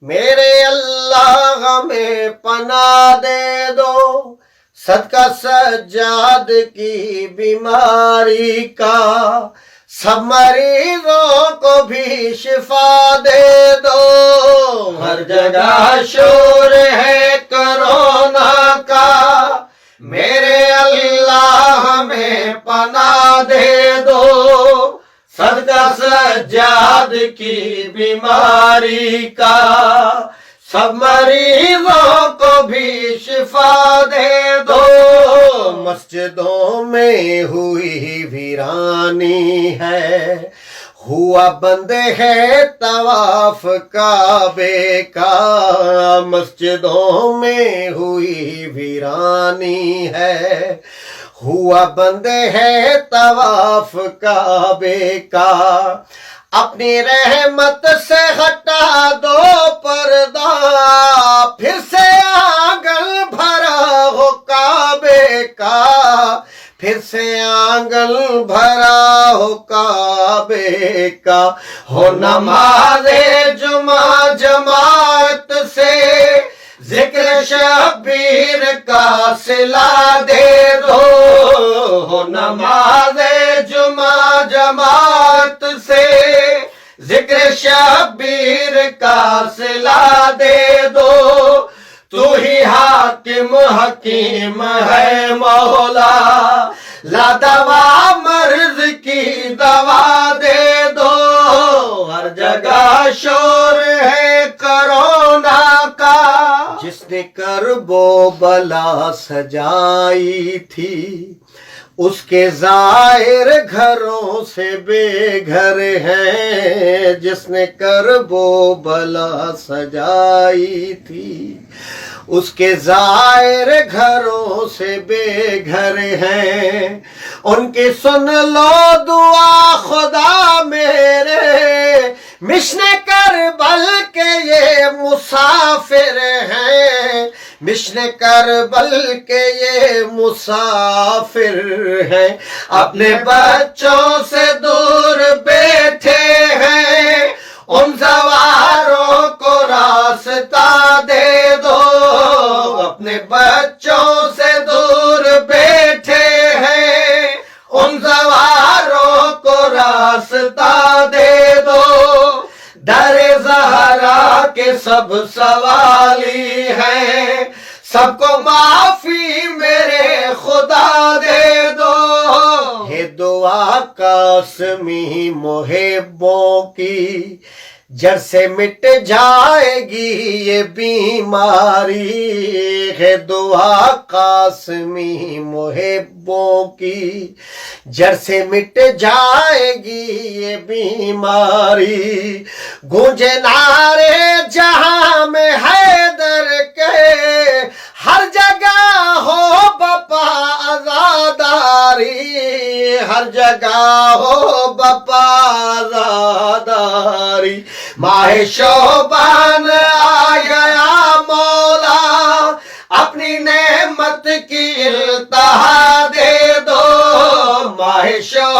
میرے اللہ ہمیں پناہ دے دو، صدقہ سجاد کی بیماری کا، سب مریضوں کو بھی شفا دے دو۔ ہر جگہ شور ہے کرونا کا، میرے اللہ ہمیں پناہ دے دو، صدقہ سجاد کی بیماری کا، سب مریضوں کو بھی شفا دے دو۔ مسجدوں میں ہوئی ویرانی ہے، ہوا بند ہے طواف کعبے کا، مسجدوں میں ہوئی ویرانی ہے، ہوا بند ہے طواف کعبے کا، اپنی رحمت سے ہٹا دو پردہ، پھر سے آنگن بھرا ہو کعبے کا، پھر سے آنگن بھرا ہو کعبے کا، ہو نماز جمعہ جماعت سے، ذکر شبیر کا صلہ دے دو، ہو نماز جمعہ جماعت سے، ذکر شبیر کا صلہ دے دو۔ تو ہی حاکم حکیم ہے مولا، لا دوا مرض کی دوا دے دو۔ ہر جگہ شور ہے کرونا کا، جس نے کرب و بلا سجائی تھی، اس کے زائر گھروں سے بے گھر ہیں، جس نے کرب و بلا سجائی تھی، اس کے زائر گھروں سے بے گھر ہیں، ان کی سن لو دعا خدا میرے، مشن کربل کے یہ مسافر ہیں، مشن کربل کے یہ مسافر ہیں، اپنے بچوں سے دور بیٹھے ہیں، ان سواروں کو راستہ دے دو، اپنے بچوں سے دور بیٹھے ہیں، ان سواروں کو راستہ دے دو۔ در زہرا کے سب سوالی ہیں، سب کو معافی میرے خدا دے دو۔ ہے دعا قاسمی محبوں کی، جڑ سے مٹ جائے گی یہ بیماری، ہے دعا قاسمی محبوں کی، جڑ سے مٹ جائے گی یہ بیماری، گونجے نعرے جہاں میں حیدر کے، ہر جگہ ہو بپا آزاداری، ہر جگہ ہو بپا آزاداری۔ ماہ شعبان آ گیا مولا، اپنی نعمت کی التہا دے دو، ماہ شعبان